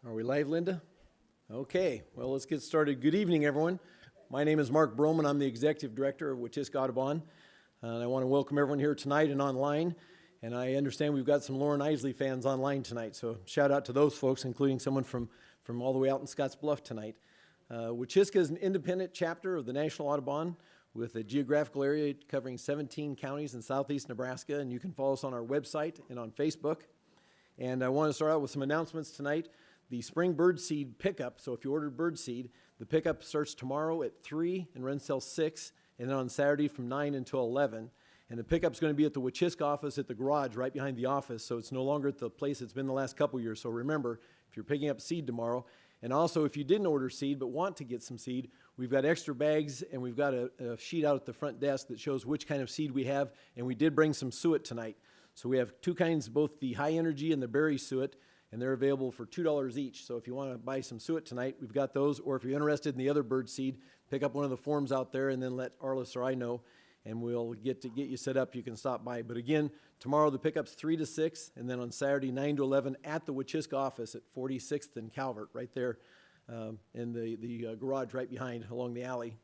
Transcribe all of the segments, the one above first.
Are we live, Linda? Okay, well, let's get started. Good evening, everyone. My name is Mark Broman. I'm the Executive Director of Wachiska Audubon. And I want to welcome everyone here tonight and online. And I understand we've got some Lauren Isley fans online tonight, so shout out to those folks, including someone from all the way out in Scotts Bluff tonight. Wachiska is an independent chapter of the National Audubon with a geographical area covering 17 counties in southeast Nebraska, and you can follow us on our website and on Facebook. And I want to start out with some announcements tonight. The spring bird seed pickup, so if you ordered bird seed, the pickup starts tomorrow at 3 and runs till 6, and then on Saturday from 9 until 11. And the pickup's going to be at the Wachiska office at the garage right behind the office, so it's no longer at the place it's been the last couple years. So remember, if you're picking up seed tomorrow, and also if you didn't order seed but want to get some seed, we've got extra bags, and we've got a sheet out at the front desk that shows which kind of seed we have, and we did bring some suet tonight. So we have two kinds, both the high energy and the berry suet, and they're available for $2 each. So if you want to buy some suet tonight, we've got those. Or if you're interested in the other bird seed, pick up one of the forms out there and then let Arliss or I know, and we'll get you set up. You can stop by. But again, tomorrow the pickup's 3 to 6, and then on Saturday 9 to 11 at the Wachiska office at 46th and Calvert, right there in the garage right behind along the alley.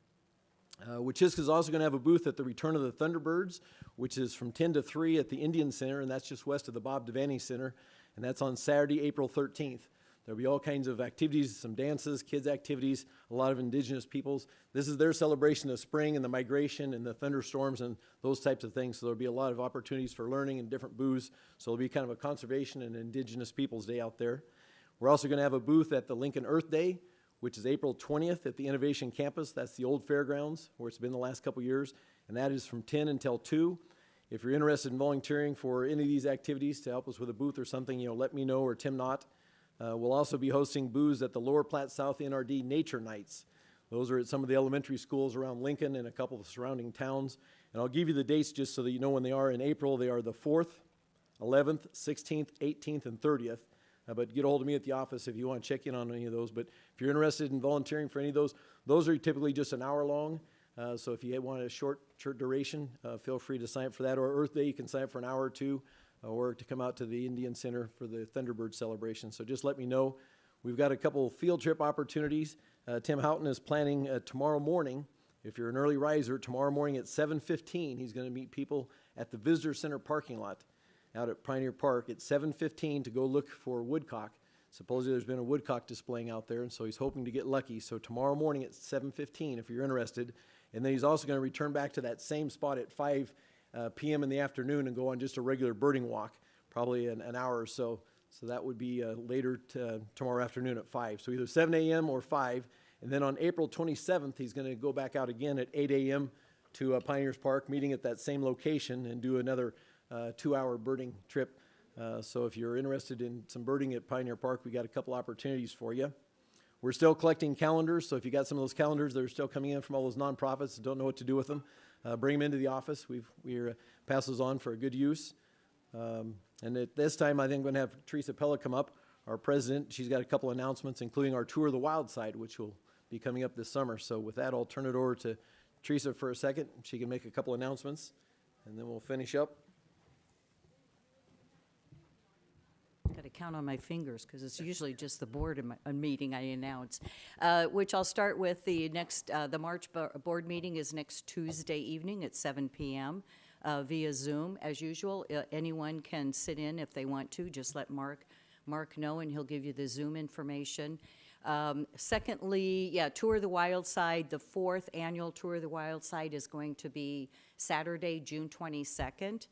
Wachiska is also going to have a booth at the Return of the Thunderbirds, which is from 10 to 3 at the Indian Center, and that's just west of the Bob Devaney Center, and that's on Saturday, April 13th. There'll be all kinds of activities, some dances, kids' activities, a lot of indigenous peoples. This is their celebration of spring and the migration and the thunderstorms and those types of things, so there'll be a lot of opportunities for learning and different booths, so it'll be kind of a conservation and indigenous peoples day out there. We're also going to have a booth at the Lincoln Earth Day, which is April 20th at the Innovation Campus. That's the old fairgrounds where it's been the last couple years, and that is from 10 until 2. If you're interested in volunteering for any of these activities to help us with a booth or something, let me know, or Tim Knott. We'll also be hosting booths at the Lower Platte South NRD Nature Nights. Those are at some of the elementary schools around Lincoln and a couple of surrounding towns. And I'll give you the dates just so that you know when they are. In April, they are the 4th, 11th, 16th, 18th, and 30th. But get a hold of me at the office if you want to check in on any of those. But if you're interested in volunteering for any of those are typically just an hour long. So if you want a short duration, feel free to sign up for that. Or Earth Day, you can sign up for an hour or two, or to come out to the Indian Center for the Thunderbird celebration. So just let me know. We've got a couple field trip opportunities. Tim Houghton is planning tomorrow morning. If you're an early riser, tomorrow morning at 7:15, he's going to meet people at the Visitor Center parking lot out at Pioneer Park at 7:15 to go look for woodcock. Supposedly there's been a woodcock displaying out there, and so he's hoping to get lucky. So tomorrow morning at 7:15 if you're interested. And then he's also going to return back to that same spot at 5 p.m. in the afternoon and go on just a regular birding walk, probably an hour or so. So that would be later tomorrow afternoon at 5. So either 7 a.m. or 5. And then on April 27th, he's going to go back out again at 8 a.m. to Pioneers Park, meeting at that same location, and do another 2-hour birding trip. So if you're interested in some birding at Pioneer Park, we got a couple opportunities for you. We're still collecting calendars, so if you got some of those calendars that are still coming in from all those nonprofits and don't know what to do with them, bring them into the office. We pass those on for a good use. And at this time, I think I'm going to have Teresa Pella come up, our president. She's got a couple announcements, including our Tour of the Wild Side, which will be coming up this summer. So with that, I'll turn it over to Teresa for a second. She can make a couple announcements, and then we'll finish up. Got to count on my fingers because it's usually just the board meeting I announce, which I'll start with. The March board meeting is next Tuesday evening at 7 p.m. Via Zoom, as usual. Anyone can sit in if they want to. Just let Mark know, and he'll give you the Zoom information. Secondly, Tour of the Wild Side, the 4th annual Tour of the Wild Side is going to be Saturday, June 22nd.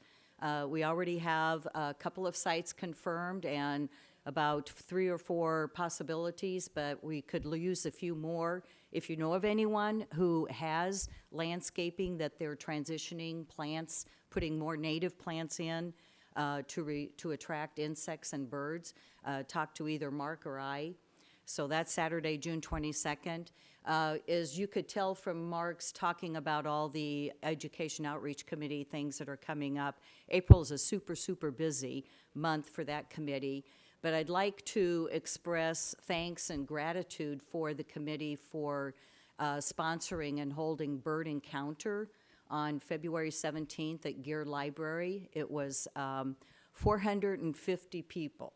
We already have a couple of sites confirmed and about 3 or 4 possibilities, but we could use a few more. If you know of anyone who has landscaping that they're transitioning plants, putting more native plants in to attract insects and birds, talk to either Mark or I. So that's Saturday, June 22nd. As you could tell from Mark's talking about all the Education Outreach Committee things that are coming up, April is a super, super busy month for that committee. But I'd like to express thanks and gratitude for the committee for sponsoring and holding Bird Encounter on February 17th at Gear Library. It was 450 people.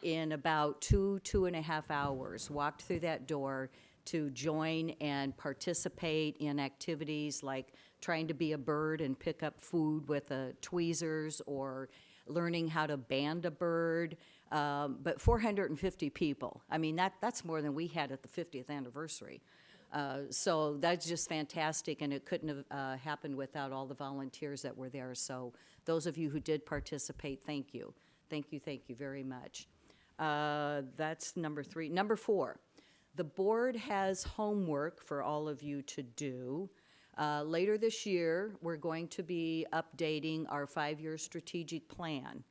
in about 2.5 hours, walked through that door to join and participate in activities like trying to be a bird and pick up food with tweezers, or learning how to band a bird. But 450 people. I mean, that's more than we had at the 50th anniversary. So that's just fantastic, and it couldn't have happened without all the volunteers that were there. So those of you who did participate, thank you. Thank you very much. That's number 3. Number 4, the board has homework for all of you to do. Later this year, we're going to be updating our 5-year strategic plan.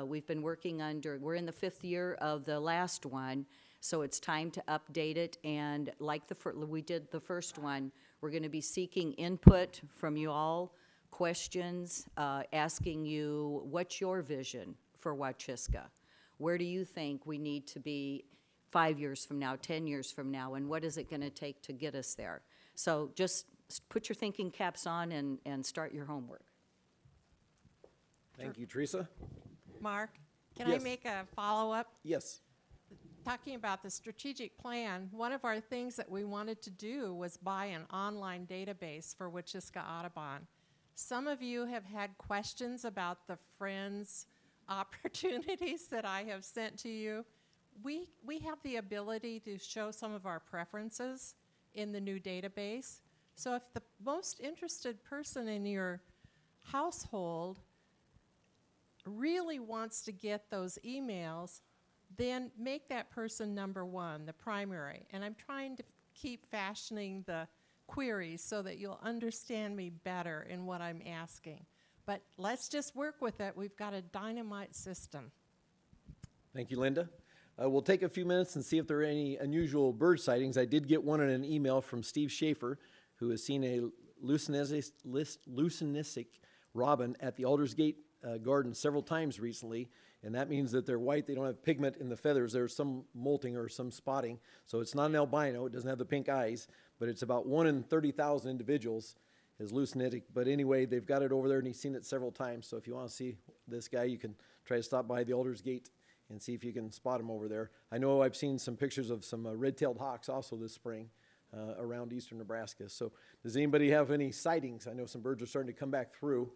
We've been working we're in the 5th year of the last one, so it's time to update it. And like we did the first one, we're going to be seeking input from you all, questions, asking you, what's your vision for Wachiska? Where do you think we need to be 5 years from now, 10 years from now, and what is it going to take to get us there? So just put your thinking caps on and start your homework. Thank you, Teresa. Mark, can Yes. I make a follow-up? Yes. Talking about the strategic plan, one of our things that we wanted to do was buy an online database for Wachiska Audubon. Some of you have had questions about the Friends opportunities that I have sent to you. We have the ability to show some of our preferences in the new database. So if the most interested person in your household really wants to get those emails, then make that person number 1, the primary. And I'm trying to keep fashioning the queries so that you'll understand me better in what I'm asking. But let's just work with it. We've got a dynamite system. Thank you, Linda. We'll take a few minutes and see if there are any unusual bird sightings. I did get one in an email from Steve Schaefer, who has seen a Luscinistic robin at the Aldersgate garden several times recently, and that means that they're white. They don't have pigment in the feathers. There's some molting or some spotting, so it's not an albino. It doesn't have the pink eyes, but it's about 1 in 30,000 individuals is Luscinistic. But anyway, they've got it over there, and he's seen it several times. So if you want to see this guy, you can try to stop by the Aldersgate and see if you can spot him over there. I know I've seen some pictures of some red-tailed hawks also this spring around eastern Nebraska. So does anybody have any sightings? I know some birds are starting to come back through.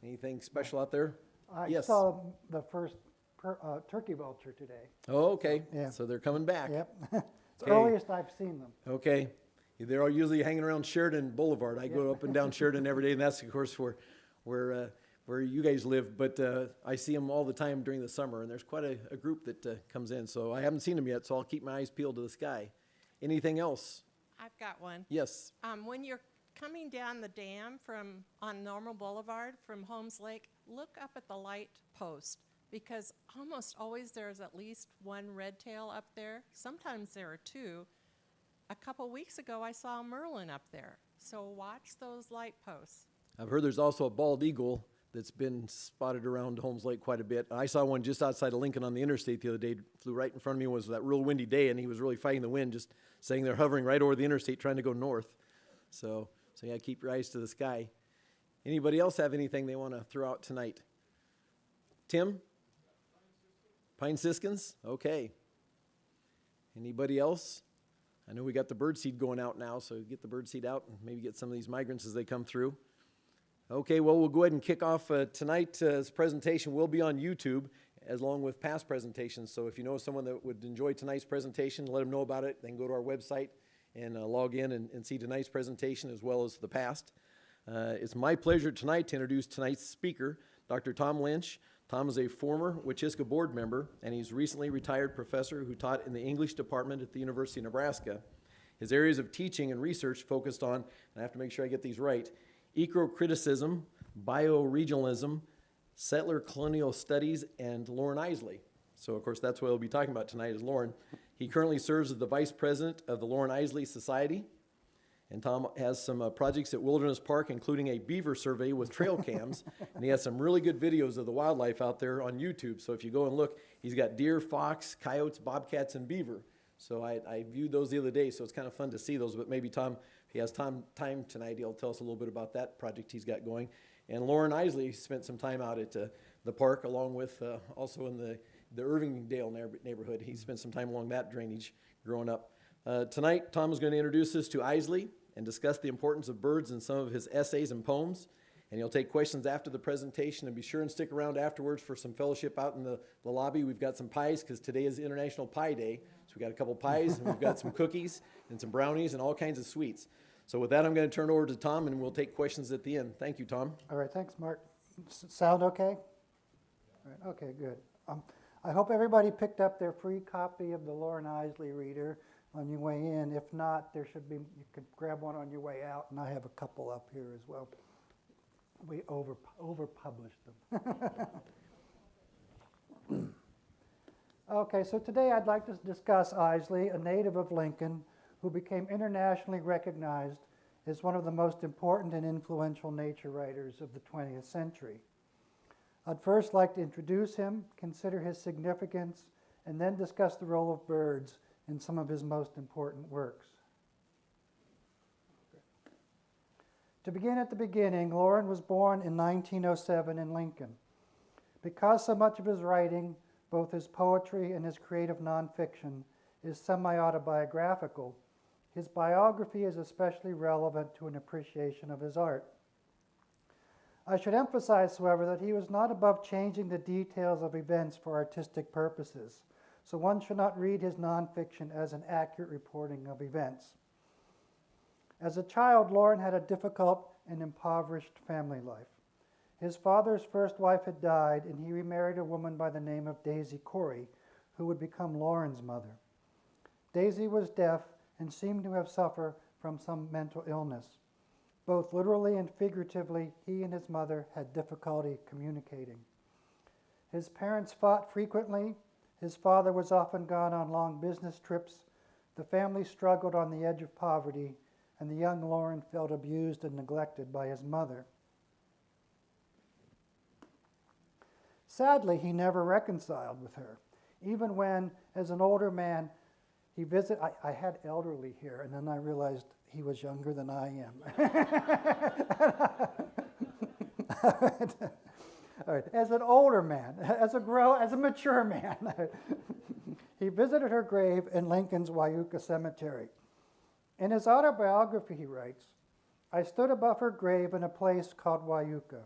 Anything special out there? I saw the first turkey vulture today. Oh, okay. Yeah. So they're coming back. Yep. It's Okay. the earliest I've seen them. Okay. They're all usually hanging around Sheridan Boulevard. I go up and down Sheridan every day, and that's, of course, where you guys live. But I see them all the time during the summer, and there's quite a group that comes in. So I haven't seen them yet, so I'll keep my eyes peeled to the sky. Anything else? I've got one. Yes. When you're coming down the dam on Normal Boulevard from Holmes Lake, look up at the light post, because almost always there's at least one red tail up there. Sometimes there are 2. A couple weeks ago, I saw a merlin up there. So watch those light posts. I've heard there's also a bald eagle that's been spotted around Holmes Lake quite a bit. I saw one just outside of Lincoln on the interstate the other day. Flew right in front of me. It was that real windy day, and he was really fighting the wind, just saying they're hovering right over the interstate trying to go north. So yeah, keep your eyes to the sky. Anybody else have anything they want to throw out tonight? Tim? Pine siskins? Okay. Anybody else? I know we got the birdseed going out now, so get the birdseed out and maybe get some of these migrants as they come through. Okay, well, we'll go ahead and kick off tonight's presentation. Will be on YouTube, along with past presentations. So if you know someone that would enjoy tonight's presentation, let them know about it. They can go to our website and log in and see tonight's presentation as well as the past. It's my pleasure tonight to introduce tonight's speaker, Dr. Tom Lynch. Tom is a former Wachiska board member, and he's recently retired professor who taught in the English department at the University of Nebraska. His areas of teaching and research focused on, and I have to make sure I get these right, eco-criticism, bioregionalism, settler colonial studies, and Lauren Isley. So, of course, that's what we'll be talking about tonight is Lauren. He currently serves as the vice president of the Lauren Isley Society. And Tom has some projects at Wilderness Park, including a beaver survey with trail cams. And he has some really good videos of the wildlife out there on YouTube. So if you go and look, he's got deer, fox, coyotes, bobcats, and beaver. So I viewed those the other day, so it's kind of fun to see those. But maybe Tom, if he has time tonight, he'll tell us a little bit about that project he's got going. And Lauren Isley spent some time out at the park, along with also in the the Irvingdale neighborhood. He spent some time along that drainage growing up. Tonight, Tom is going to introduce us to Isley and discuss the importance of birds in some of his essays and poems. And he'll take questions after the presentation, and be sure and stick around afterwards for some fellowship out in the lobby. We've got some pies because today is International Pie Day. So we've got a couple pies, and we've got some cookies and some brownies and all kinds of sweets. So with that, I'm going to turn it over to Tom, and we'll take questions at the end. Thank you, Tom. All right, thanks, Mark. Sound okay? All right, okay, good. I hope everybody picked up their free copy of the Lauren Isley Reader on your way in. If not, there should be, you could grab one on your way out, and I have a couple up here as well. We over-published them. Okay, so today I'd like to discuss Isley, a native of Lincoln, who became internationally recognized as one of the most important and influential nature writers of the 20th century. I'd first like to introduce him, consider his significance, and then discuss the role of birds in some of his most important works. To begin at the beginning, Lauren was born in 1907 in Lincoln. Because so much of his writing, both his poetry and his creative nonfiction, is semi-autobiographical, his biography is especially relevant to an appreciation of his art. I should emphasize, however, that he was not above changing the details of events for artistic purposes, so one should not read his nonfiction as an accurate reporting of events. As a child, Lauren had a difficult and impoverished family life. His father's first wife had died, and he remarried a woman by the name of Daisy Corey, who would become Lauren's mother. Daisy was deaf and seemed to have suffered from some mental illness. Both literally and figuratively, he and his mother had difficulty communicating. His parents fought frequently. His father was often gone on long business trips. The family struggled on the edge of poverty, and the young Lauren felt abused and neglected by his mother. Sadly, he never reconciled with her, even when, as an older man, he visited. I had elderly here, and then I realized he was younger than I am. All right. As an older man, as a mature man, he visited her grave in Lincoln's Wachiska Cemetery. In his autobiography, he writes, "I stood above her grave in a place called Wachiska.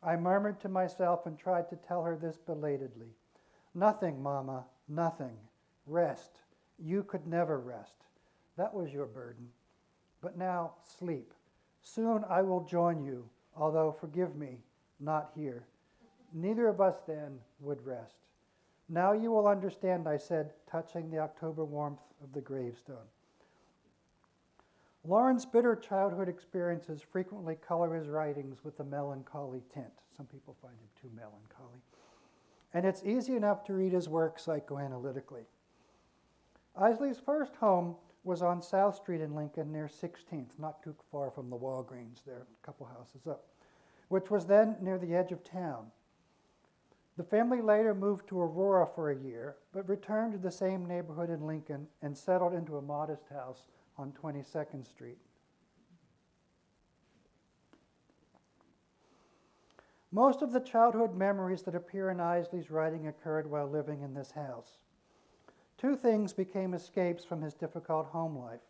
I murmured to myself and tried to tell her this belatedly. Nothing, Mama, nothing. Rest. You could never rest. That was your burden. But now, sleep. Soon I will join you, although, forgive me, not here. Neither of us then would rest. Now you will understand," I said, touching the October warmth of the gravestone. Lauren's bitter childhood experiences frequently color his writings with a melancholy tint. Some people find him too melancholy. And it's easy enough to read his work psychoanalytically. Isley's first home was on South Street in Lincoln near 16th, not too far from the Walgreens there, a couple houses up, which was then near the edge of town. The family later moved to Aurora for a year, but returned to the same neighborhood in Lincoln and settled into a modest house on 22nd Street. Most of the childhood memories that appear in Isley's writing occurred while living in this house. Two things became escapes from his difficult home life.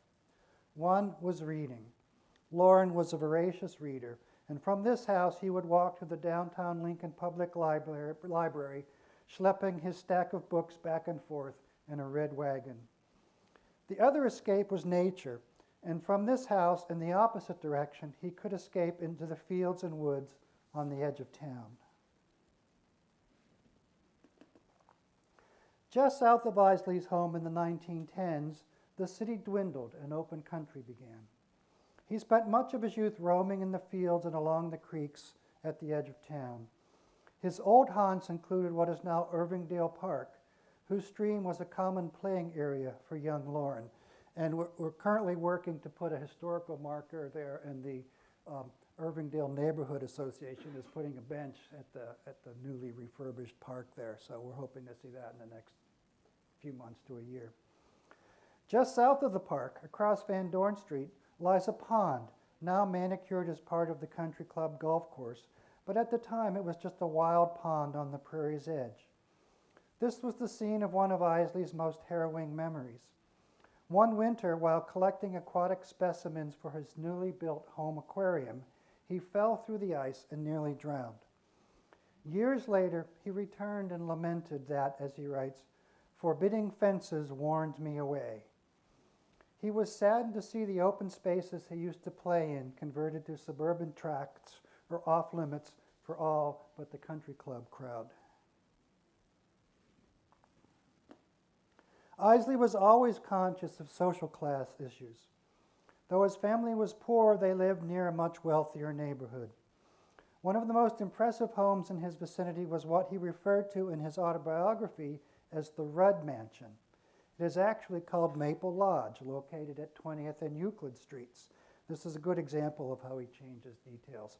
One was reading. Lauren was a voracious reader, and from this house he would walk to the downtown Lincoln Public Library, schlepping his stack of books back and forth in a red wagon. The other escape was nature, and from this house in the opposite direction he could escape into the fields and woods on the edge of town. Just south of Isley's home in the 1910s, the city dwindled and open country began. He spent much of his youth roaming in the fields and along the creeks at the edge of town. His old haunts included what is now Irvingdale Park, whose stream was a common playing area for young Lauren. And we're currently working to put a historical marker there, and the Irvingdale Neighborhood Association is putting a bench at the newly refurbished park there. So we're hoping to see that in the next few months to a year. Just south of the park, across Van Dorn Street, lies a pond, now manicured as part of the country club golf course, but at the time it was just a wild pond on the prairie's edge. This was the scene of one of Isley's most harrowing memories. One winter, while collecting aquatic specimens for his newly built home aquarium, he fell through the ice and nearly drowned. Years later, he returned and lamented that, as he writes, "Forbidding fences warned me away." He was saddened to see the open spaces he used to play in converted to suburban tracts or off limits for all but the country club crowd. Isley was always conscious of social class issues. Though his family was poor, they lived near a much wealthier neighborhood. One of the most impressive homes in his vicinity was what he referred to in his autobiography as the Rudd Mansion. It is actually called Maple Lodge, located at 20th and Euclid Streets. This is a good example of how he changes details.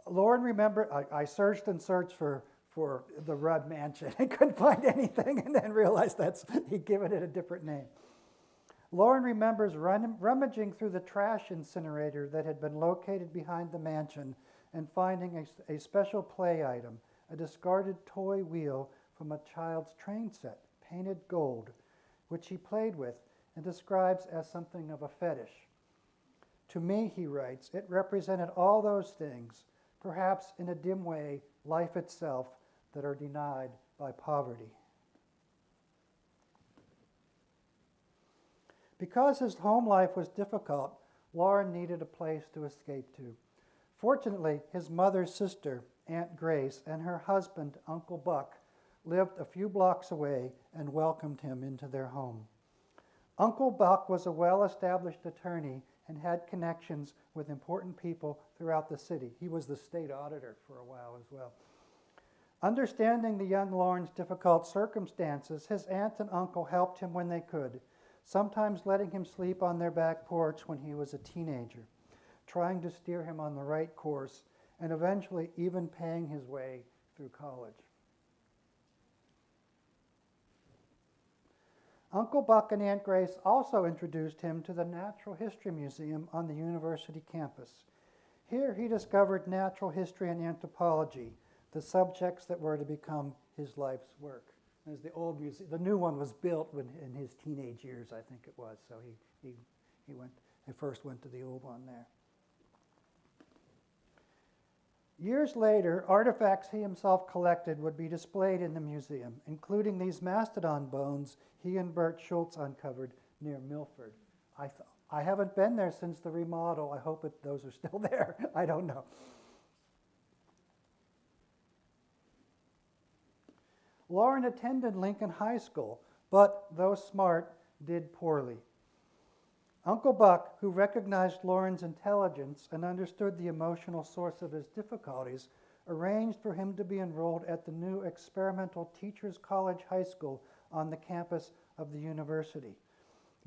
Lauren remembered, I searched and searched for the Rudd Mansion. I couldn't find anything and then realized he'd given it a different name. Lauren remembers rummaging through the trash incinerator that had been located behind the mansion and finding a special play item, a discarded toy wheel from a child's train set, painted gold, which he played with and describes as something of a fetish. To me, he writes, it represented all those things, perhaps in a dim way, life itself, that are denied by poverty. Because his home life was difficult, Lauren needed a place to escape to. Fortunately, his mother's sister, Aunt Grace, and her husband, Uncle Buck, lived a few blocks away and welcomed him into their home. Uncle Buck was a well-established attorney and had connections with important people throughout the city. He was the state auditor for a while as well. Understanding the young Lauren's difficult circumstances, his aunt and uncle helped him when they could, sometimes letting him sleep on their back porch when he was a teenager, trying to steer him on the right course, and eventually even paying his way through college. Uncle Buck and Aunt Grace also introduced him to the Natural History Museum on the university campus. Here he discovered natural history and anthropology, the subjects that were to become his life's work. As the old museum, the new one was built in his teenage years, I think it was. So he first went to the old one there. Years later, artifacts he himself collected would be displayed in the museum, including these mastodon bones he and Bert Schultz uncovered near Milford. I haven't been there since the remodel. I hope those are still there. I don't know. Lauren attended Lincoln High School, but though smart, did poorly. Uncle Buck, who recognized Lauren's intelligence and understood the emotional source of his difficulties, arranged for him to be enrolled at the new experimental Teachers College High School on the campus of the university.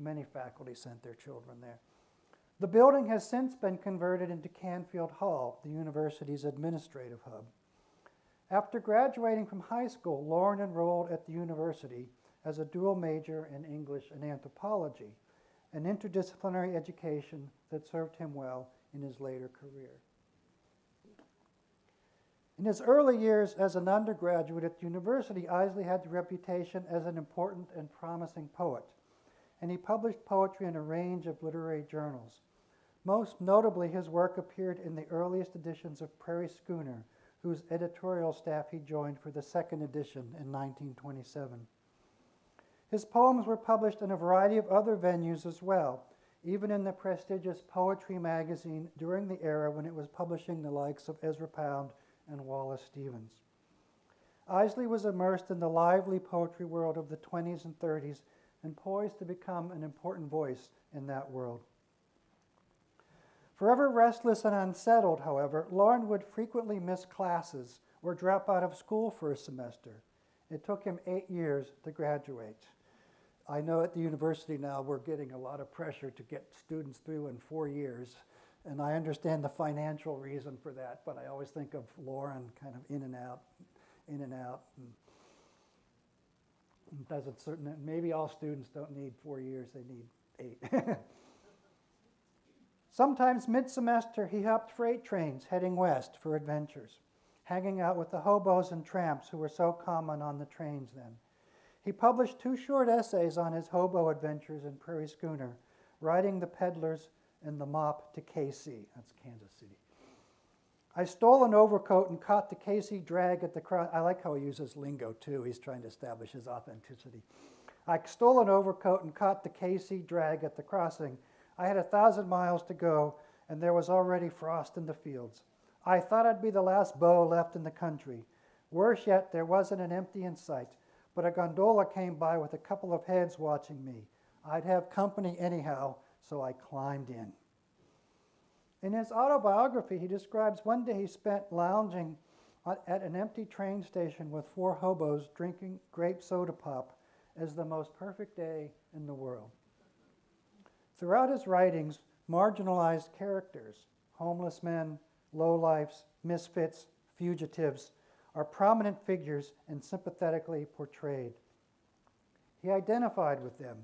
Many faculty sent their children there. The building has since been converted into Canfield Hall, the university's administrative hub. After graduating from high school, Lauren enrolled at the university as a dual major in English and anthropology, an interdisciplinary education that served him well in his later career. In his early years as an undergraduate at the university, Isley had the reputation as an important and promising poet, and he published poetry in a range of literary journals. Most notably, his work appeared in the earliest editions of Prairie Schooner, whose editorial staff he joined for the second edition in 1927. His poems were published in a variety of other venues as well, even in the prestigious Poetry magazine during the era when it was publishing the likes of Ezra Pound and Wallace Stevens. Isley was immersed in the lively poetry world of the 20s and 30s and poised to become an important voice in that world. Forever restless and unsettled, however, Lauren would frequently miss classes or drop out of school for a semester. It took him 8 years to graduate. I know at the university now we're getting a lot of pressure to get students through in 4 years, and I understand the financial reason for that, but I always think of Lauren kind of in and out. And doesn't certain, maybe all students don't need 4 years, they need 8. Sometimes mid-semester, he hopped freight trains heading west for adventures. hanging out with the hobos and tramps who were so common on the trains then. He published 2 short essays on his hobo adventures in Prairie Schooner, riding the peddlers in the mop to KC. That's Kansas City. I stole an overcoat and caught the KC drag at the cross. I like how he uses lingo, too. He's trying to establish his authenticity. I stole an overcoat and caught the KC drag at the crossing. I had 1,000 miles to go, and there was already frost in the fields. I thought I'd be the last beau left in the country. Worse yet, there wasn't an empty in sight, but a gondola came by with a couple of heads watching me. I'd have company anyhow, so I climbed in. In his autobiography, he describes one day he spent lounging at an empty train station with 4 hobos drinking grape soda pop as the most perfect day in the world. Throughout his writings, marginalized characters, homeless men, lowlifes, misfits, fugitives, are prominent figures and sympathetically portrayed. He identified with them.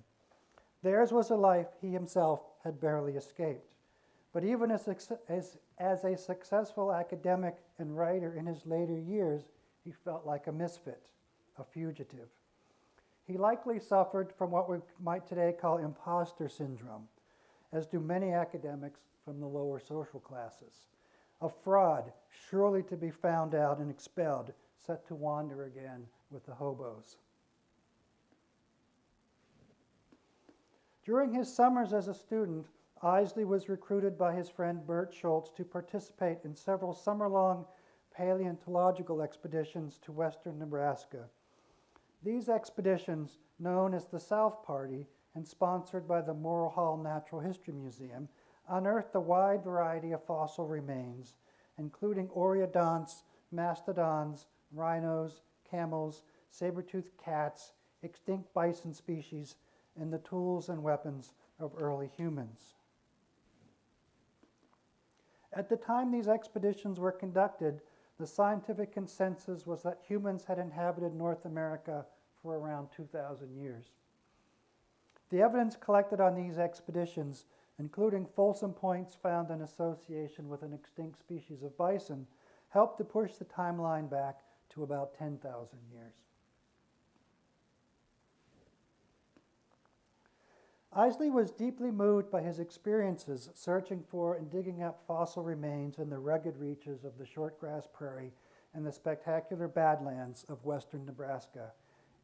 Theirs was a life he himself had barely escaped. But even as a successful academic and writer in his later years, he felt like a misfit, a fugitive. He likely suffered from what we might today call imposter syndrome, as do many academics from the lower social classes. A fraud, surely to be found out and expelled, set to wander again with the hobos. During his summers as a student, Isley was recruited by his friend Bert Schultz to participate in several summer-long paleontological expeditions to western Nebraska. These expeditions, known as the South Party and sponsored by the Morrill Hall Natural History Museum, unearthed a wide variety of fossil remains, including oreodonts, mastodons, rhinos, camels, saber-toothed cats, extinct bison species, and the tools and weapons of early humans. At the time these expeditions were conducted, the scientific consensus was that humans had inhabited North America for around 2,000 years. The evidence collected on these expeditions, including fulsome points found in association with an extinct species of bison, helped to push the timeline back to about 10,000 years. Isley was deeply moved by his experiences searching for and digging up fossil remains in the rugged reaches of the shortgrass prairie and the spectacular badlands of western Nebraska.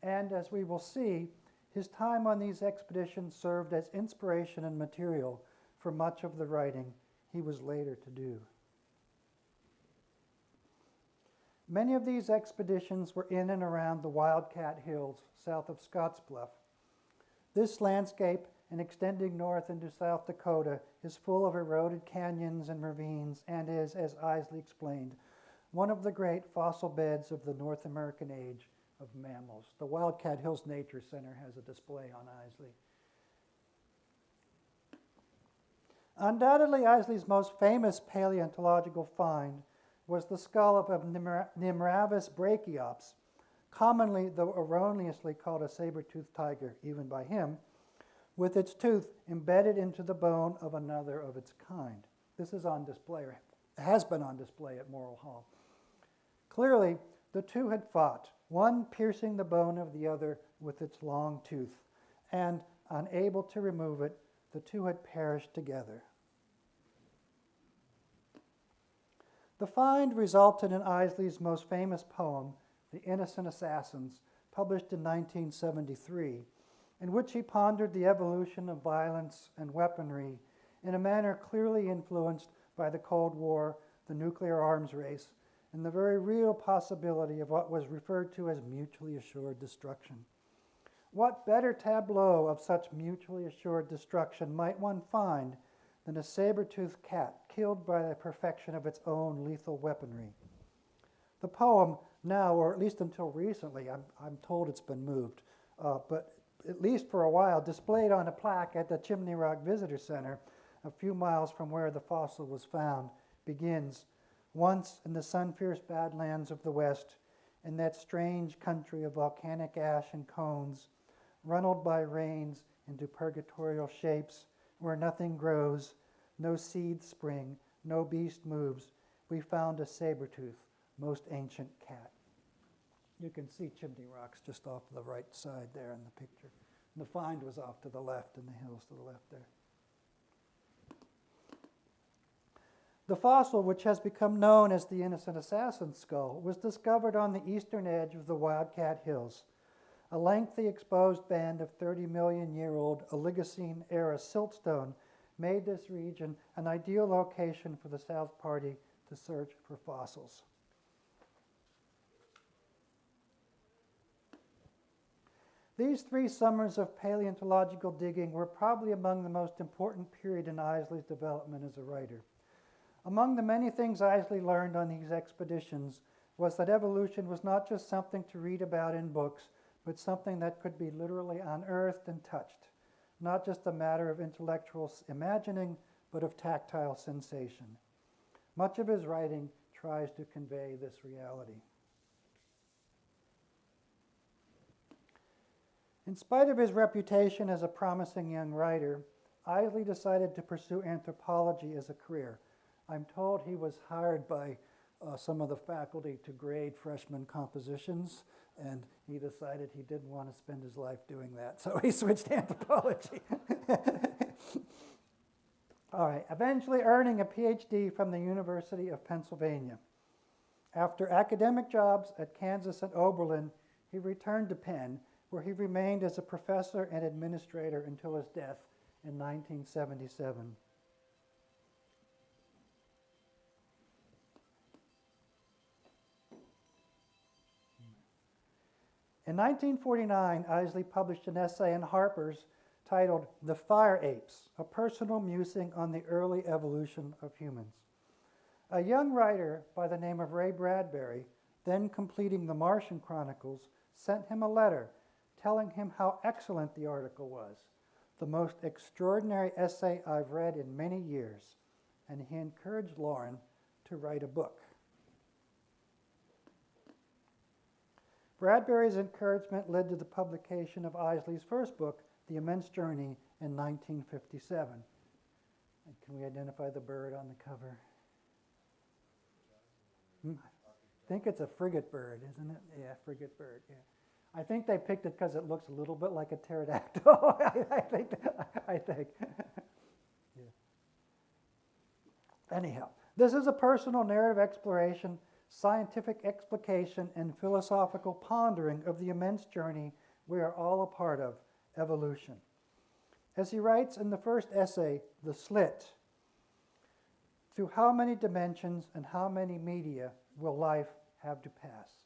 And as we will see, his time on these expeditions served as inspiration and material for much of the writing he was later to do. Many of these expeditions were in and around the Wildcat Hills south of Scottsbluff. This landscape, and extending north into South Dakota, is full of eroded canyons and ravines and is, as Isley explained, one of the great fossil beds of the North American age of mammals. The Wildcat Hills Nature Center has a display on Isley. Undoubtedly, Isley's most famous paleontological find was the skull of Nimravus brachiops, commonly, though erroneously, called a saber-toothed tiger, even by him, with its tooth embedded into the bone of another of its kind. This is on display, or has been on display at Morrill Hall. Clearly, the two had fought, one piercing the bone of the other with its long tooth, and unable to remove it, the two had perished together. The find resulted in Isley's most famous poem, The Innocent Assassins, published in 1973, in which he pondered the evolution of violence and weaponry in a manner clearly influenced by the Cold War, the nuclear arms race, and the very real possibility of what was referred to as mutually assured destruction. What better tableau of such mutually assured destruction might one find than a saber-toothed cat killed by the perfection of its own lethal weaponry? The poem now, or at least until recently, I'm told it's been moved, but at least for a while, displayed on a plaque at the Chimney Rock Visitor Center, a few miles from where the fossil was found, begins, "Once in the sun-fierce badlands of the West, in that strange country of volcanic ash and cones, runneled by rains into purgatorial shapes, where nothing grows, no seeds spring, no beast moves, we found a saber-tooth, most ancient cat. You can see Chimney Rock's just off to the right side there in the picture. And the find was off to the left in the hills to the left there. The fossil, which has become known as the innocent assassin skull, was discovered on the eastern edge of the Wildcat Hills. A lengthy exposed band of 30-million-year-old Oligocene-era siltstone made this region an ideal location for the South Party to search for fossils. These 3 summers of paleontological digging were probably among the most important period in Isley's development as a writer. Among the many things Isley learned on these expeditions was that evolution was not just something to read about in books, but something that could be literally unearthed and touched, not just a matter of intellectual imagining, but of tactile sensation. Much of his writing tries to convey this reality. In spite of his reputation as a promising young writer, Isley decided to pursue anthropology as a career. I'm told he was hired by some of the faculty to grade freshman compositions, and he decided he didn't want to spend his life doing that, so he switched to anthropology. All right, eventually earning a PhD from the University of Pennsylvania. After academic jobs at Kansas and Oberlin, he returned to Penn, where he remained as a professor and administrator until his death in 1977. In 1949, Isley published an essay in Harper's titled The Fire Apes, a personal musing on the early evolution of humans. A young writer by the name of Ray Bradbury, then completing the Martian Chronicles, sent him a letter telling him how excellent the article was, the most extraordinary essay I've read in many years, and he encouraged Lauren to write a book. Bradbury's encouragement led to the publication of Isley's first book, The Immense Journey, in 1957. And can we identify the bird on the cover? I think it's a frigate bird, isn't it? Yeah, frigate bird, yeah. I think they picked it because it looks a little bit like a pterodactyl. I think. Yeah. Anyhow, this is a personal narrative exploration, scientific explication, and philosophical pondering of the immense journey we are all a part of, evolution. As he writes in the first essay, The Slit, through how many dimensions and how many media will life have to pass?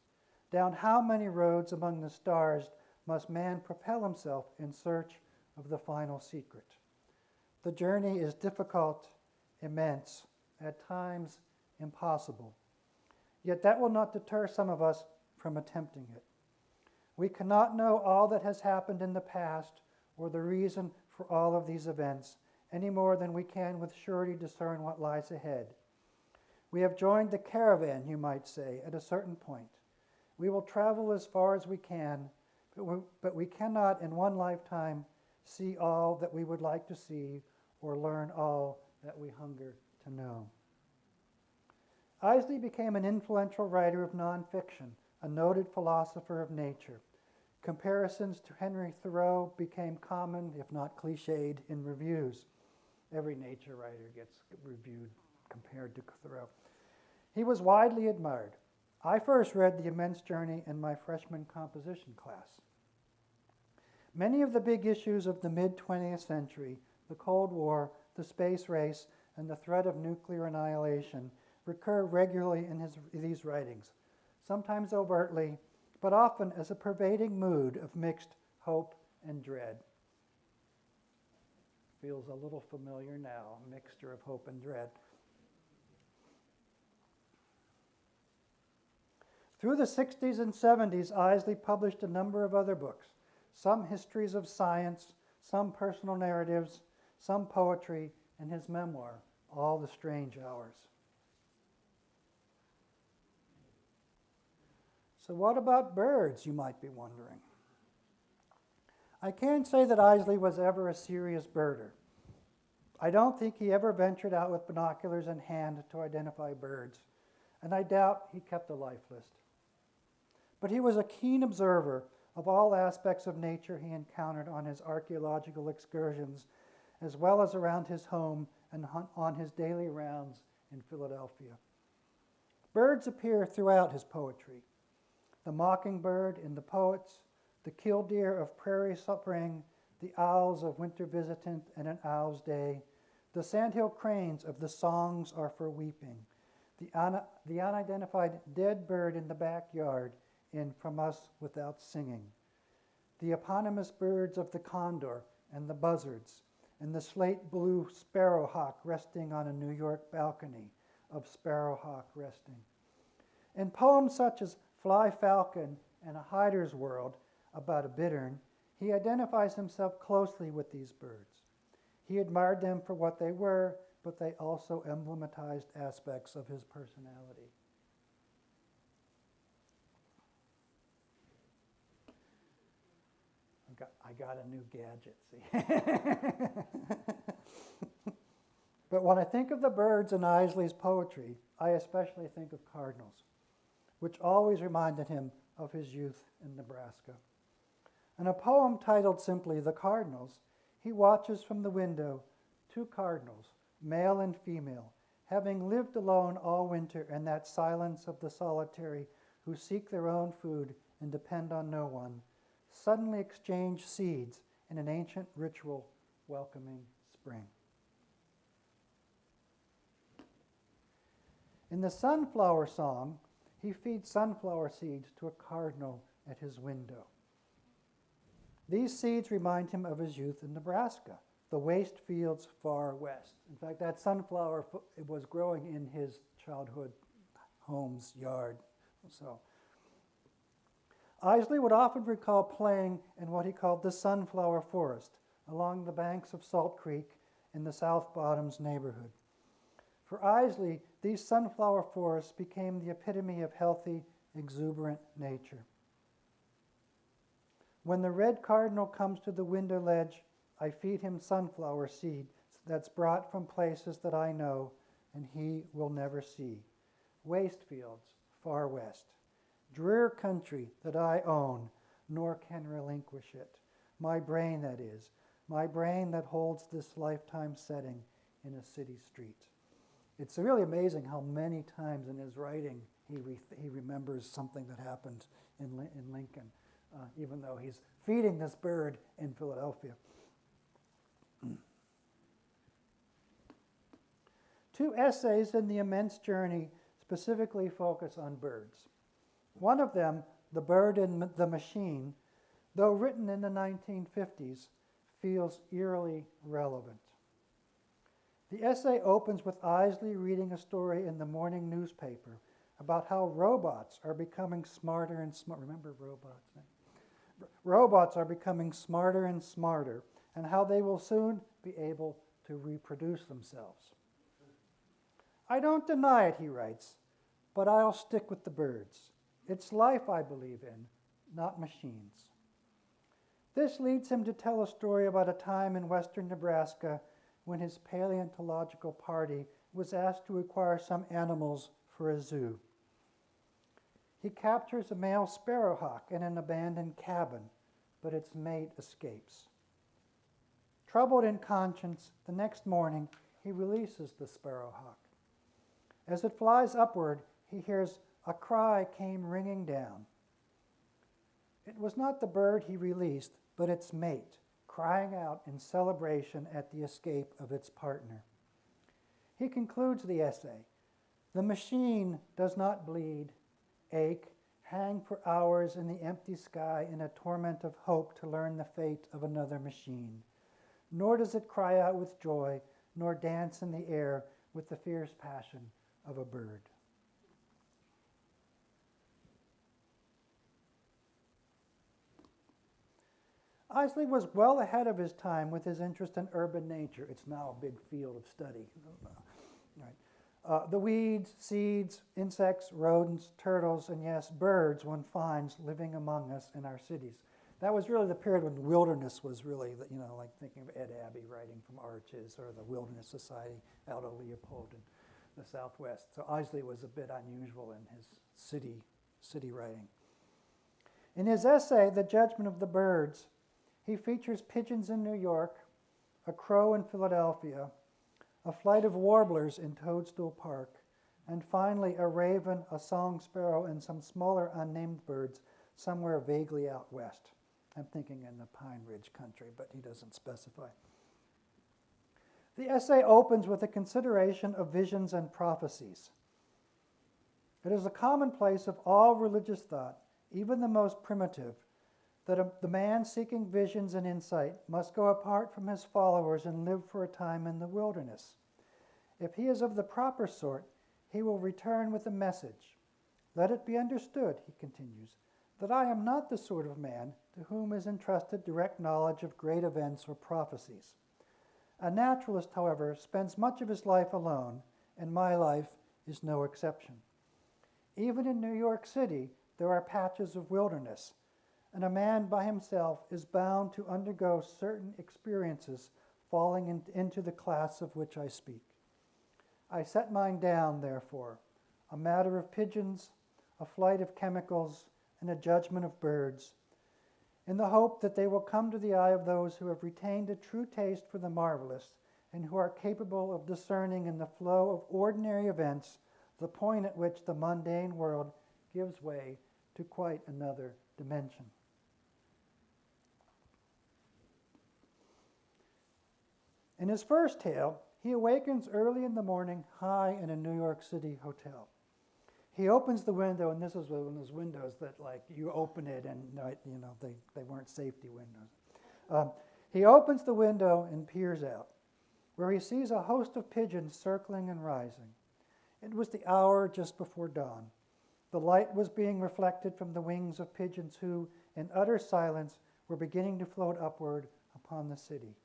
Down how many roads among the stars must man propel himself in search of the final secret? The journey is difficult, immense, at times impossible. Yet that will not deter some of us from attempting it. We cannot know all that has happened in the past or the reason for all of these events any more than we can with surety discern what lies ahead. We have joined the caravan, you might say, at a certain point. We will travel as far as we can, but we cannot in one lifetime see all that we would like to see or learn all that we hunger to know. Isley became an influential writer of nonfiction, a noted philosopher of nature. Comparisons to Henry Thoreau became common, if not cliched, in reviews. Every nature writer gets reviewed compared to Thoreau. He was widely admired. I first read The Immense Journey in my freshman composition class. Many of the big issues of the mid-20th century, the Cold War, the space race, and the threat of nuclear annihilation, recur regularly in these writings, sometimes overtly, but often as a pervading mood of mixed hope and dread. Feels a little familiar now, a mixture of hope and dread. Through the 60s and 70s, Isley published a number of other books, some histories of science, some personal narratives, some poetry, and his memoir, All the Strange Hours. So what about birds, you might be wondering? I can't say that Isley was ever a serious birder. I don't think he ever ventured out with binoculars in hand to identify birds. and I doubt he kept a life list. But he was a keen observer of all aspects of nature he encountered on his archaeological excursions, as well as around his home and on his daily rounds in Philadelphia. Birds appear throughout his poetry. The mockingbird in the poets, the killdeer of prairie spring, the owls of winter visitant and an owl's day, the sandhill cranes of the songs are for weeping, the unidentified dead bird in the backyard in From Us Without Singing, the eponymous birds of the condor and the buzzards, and the slate blue sparrowhawk resting on a New York balcony of Sparrowhawk Resting. In poems such as Fly Falcon and A Hider's World about a bittern, he identifies himself closely with these birds. He admired them for what they were, but they also emblematized aspects of his personality. I got a new gadget, see? But when I think of the birds in Isley's poetry, I especially think of cardinals, which always reminded him of his youth in Nebraska. In a poem titled simply The Cardinals, he watches from the window two cardinals, male and female, having lived alone all winter in that silence of the solitary who seek their own food and depend on no one, suddenly exchange seeds in an ancient ritual welcoming spring. In the Sunflower Song, he feeds sunflower seeds to a cardinal at his window. These seeds remind him of his youth in Nebraska, the waste fields far west. In fact, that sunflower it was growing in his childhood home's yard. So, Isley would often recall playing in what he called the Sunflower Forest along the banks of Salt Creek in the South Bottoms neighborhood. For Isley, these sunflower forests became the epitome of healthy, exuberant nature. When the red cardinal comes to the window ledge, I feed him sunflower seed that's brought from places that I know and he will never see. Waste fields far west. Drear country that I own, nor can relinquish it. My brain, that is. My brain that holds this lifetime setting in a city street. It's really amazing how many times in his writing he remembers something that happened in Lincoln, even though he's feeding this bird in Philadelphia. Two essays in The Immense Journey specifically focus on birds. One of them, The Bird and the Machine, though written in the 1950s, feels eerily relevant. The essay opens with Isley reading a story in the morning newspaper about how robots are becoming smarter and smarter. Remember robots? Robots are becoming smarter and smarter, and how they will soon be able to reproduce themselves. I don't deny it, he writes, but I'll stick with the birds. It's life I believe in, not machines. This leads him to tell a story about a time in western Nebraska when his paleontological party was asked to acquire some animals for a zoo. He captures a male sparrowhawk in an abandoned cabin, but its mate escapes. Troubled in conscience, the next morning he releases the sparrowhawk. As it flies upward, he hears a cry came ringing down. It was not the bird he released, but its mate, crying out in celebration at the escape of its partner. He concludes the essay, "The machine does not bleed, ache, hang for hours in the empty sky in a torment of hope to learn the fate of another machine. Nor does it cry out with joy, nor dance in the air with the fierce passion of a bird." Isley was well ahead of his time with his interest in urban nature. It's now a big field of study. Right. The weeds, seeds, insects, rodents, turtles, and yes, birds one finds living among us in our cities. That was really the period when wilderness was really, like thinking of Ed Abbey writing from Arches or the Wilderness Society out of Leopold. And the Southwest. So Isley was a bit unusual in his city writing. In his essay, The Judgment of the Birds, he features pigeons in New York, a crow in Philadelphia, a flight of warblers in Toadstool Park, and finally a raven, a song sparrow, and some smaller unnamed birds somewhere vaguely out west. I'm thinking in the Pine Ridge country, but he doesn't specify. The essay opens with a consideration of visions and prophecies. It is a commonplace of all religious thought, even the most primitive, that the man seeking visions and insight must go apart from his followers and live for a time in the wilderness. If he is of the proper sort, he will return with a message. Let it be understood, he continues, that I am not the sort of man to whom is entrusted direct knowledge of great events or prophecies. A naturalist, however, spends much of his life alone, and my life is no exception. Even in New York City, there are patches of wilderness, and a man by himself is bound to undergo certain experiences falling into the class of which I speak. I set mine down, therefore, a matter of pigeons, a flight of chemicals, and a judgment of birds, in the hope that they will come to the eye of those who have retained a true taste for the marvelous and who are capable of discerning in the flow of ordinary events the point at which the mundane world gives way to quite another dimension. In his first tale, he awakens early in the morning high in a New York City hotel. He opens the window, and this is one of those windows that, like, you open it and, you know, they weren't safety windows. He opens the window and peers out, where he sees a host of pigeons circling and rising. It was the hour just before dawn. The light was being reflected from the wings of pigeons who, in utter silence, were beginning to float upward upon the city.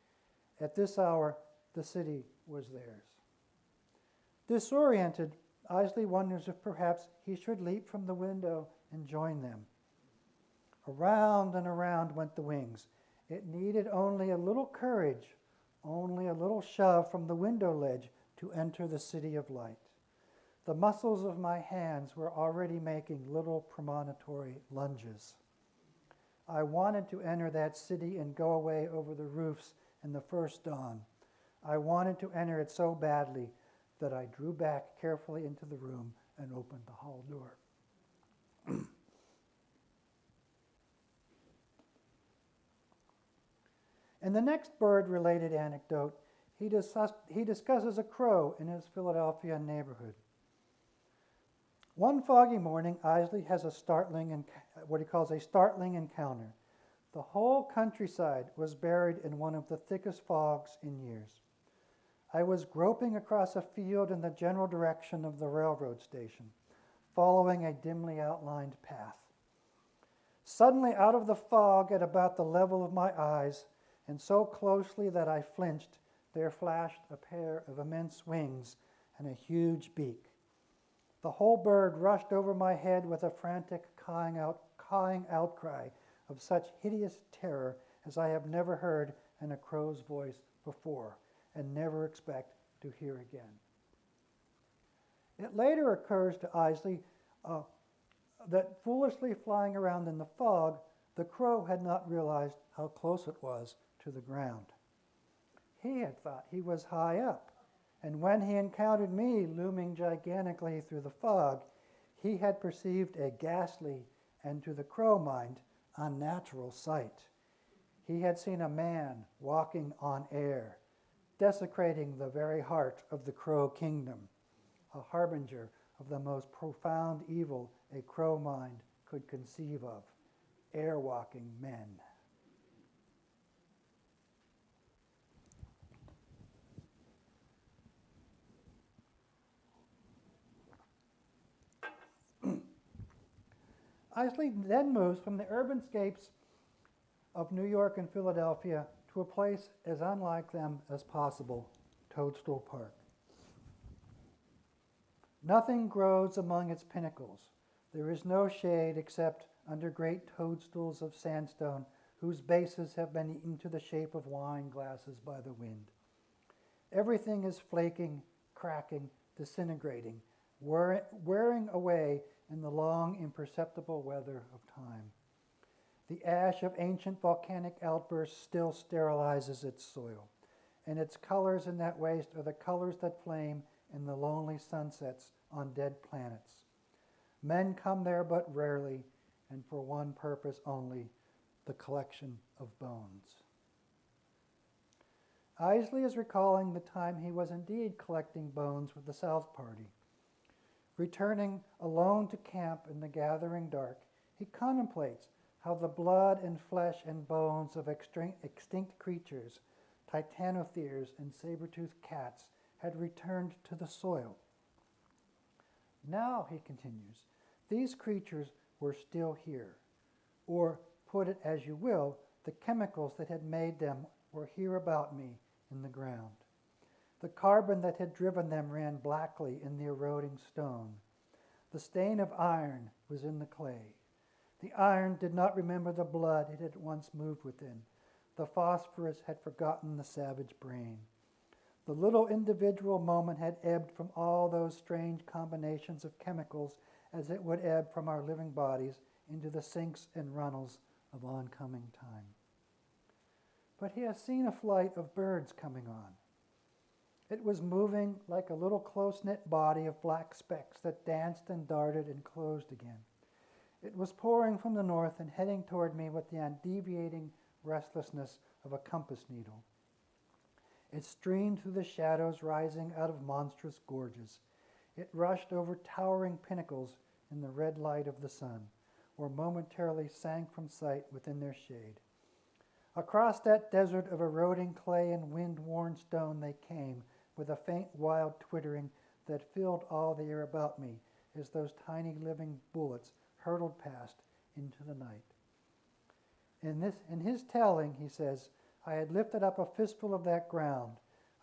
At this hour, the city was theirs. Disoriented, Isley wonders if perhaps he should leap from the window and join them. Around and around went the wings. It needed only a little courage, only a little shove from the window ledge to enter the city of light. The muscles of my hands were already making little premonitory lunges. I wanted to enter that city and go away over the roofs in the first dawn. I wanted to enter it so badly that I drew back carefully into the room and opened the hall door. In the next bird-related anecdote, he discusses a crow in his Philadelphia neighborhood. One foggy morning, Isley has what he calls a startling encounter. The whole countryside was buried in one of the thickest fogs in years. I was groping across a field in the general direction of the railroad station, following a dimly outlined path. Suddenly, out of the fog at about the level of my eyes, and so closely that I flinched, there flashed a pair of immense wings and a huge beak. The whole bird rushed over my head with a frantic cawing outcry of such hideous terror as I have never heard in a crow's voice before, and never expect to hear again. It later occurs to Isley that foolishly flying around in the fog, the crow had not realized how close it was to the ground. He had thought he was high up, and when he encountered me looming gigantically through the fog, he had perceived a ghastly and, to the crow mind, unnatural sight. He had seen a man walking on air, desecrating the very heart of the crow kingdom, a harbinger of the most profound evil a crow mind could conceive of, air-walking men. Isley then moves from the urbanscapes of New York and Philadelphia to a place as unlike them as possible, Toadstool Park. Nothing grows among its pinnacles. There is no shade except under great toadstools of sandstone whose bases have been eaten to the shape of wine glasses by the wind. Everything is flaking, cracking, disintegrating, wearing away in the long, imperceptible weather of time. The ash of ancient volcanic outbursts still sterilizes its soil, and its colors in that waste are the colors that flame in the lonely sunsets on dead planets. Men come there but rarely, and for one purpose only, the collection of bones. Isley is recalling the time he was indeed collecting bones with the South Party. Returning alone to camp in the gathering dark, he contemplates how the blood and flesh and bones of extinct creatures, titanotheres and saber-toothed cats, had returned to the soil. Now, he continues, these creatures were still here. Or, put it as you will, the chemicals that had made them were here about me in the ground. The carbon that had driven them ran blackly in the eroding stone. The stain of iron was in the clay. The iron did not remember the blood it had once moved within. The phosphorus had forgotten the savage brain. The little individual moment had ebbed from all those strange combinations of chemicals as it would ebb from our living bodies into the sinks and runnels of oncoming time. But he has seen a flight of birds coming on. It was moving like a little close-knit body of black specks that danced and darted and closed again. It was pouring from the north and heading toward me with the undeviating restlessness of a compass needle. It streamed through the shadows rising out of monstrous gorges. It rushed over towering pinnacles in the red light of the sun, or momentarily sank from sight within their shade. Across that desert of eroding clay and wind-worn stone they came, with a faint wild twittering that filled all the air about me as those tiny living bullets hurtled past into the night. In his telling, he says, I had lifted up a fistful of that ground.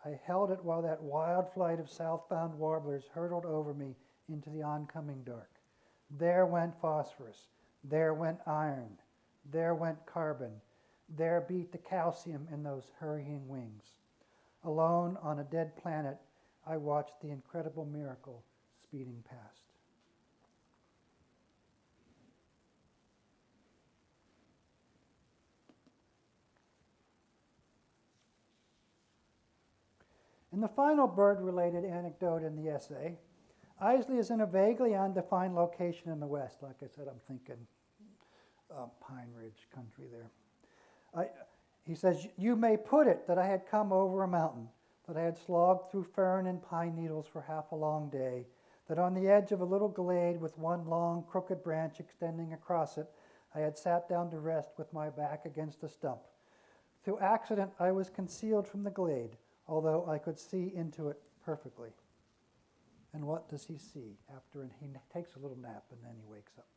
I held it while that wild flight of southbound warblers hurtled over me into the oncoming dark. There went phosphorus. There went iron. There went carbon. There beat the calcium in those hurrying wings. Alone on a dead planet, I watched the incredible miracle speeding past. In the final bird-related anecdote in the essay, Isley is in a vaguely undefined location in the West. Like I said, I'm thinking Pine Ridge country there. He says, you may put it that I had come over a mountain, that I had slogged through fern and pine needles for half a long day, that on the edge of a little glade with one long crooked branch extending across it, I had sat down to rest with my back against a stump. Through accident, I was concealed from the glade, although I could see into it perfectly. And what does he see after? And he takes a little nap and then he wakes up.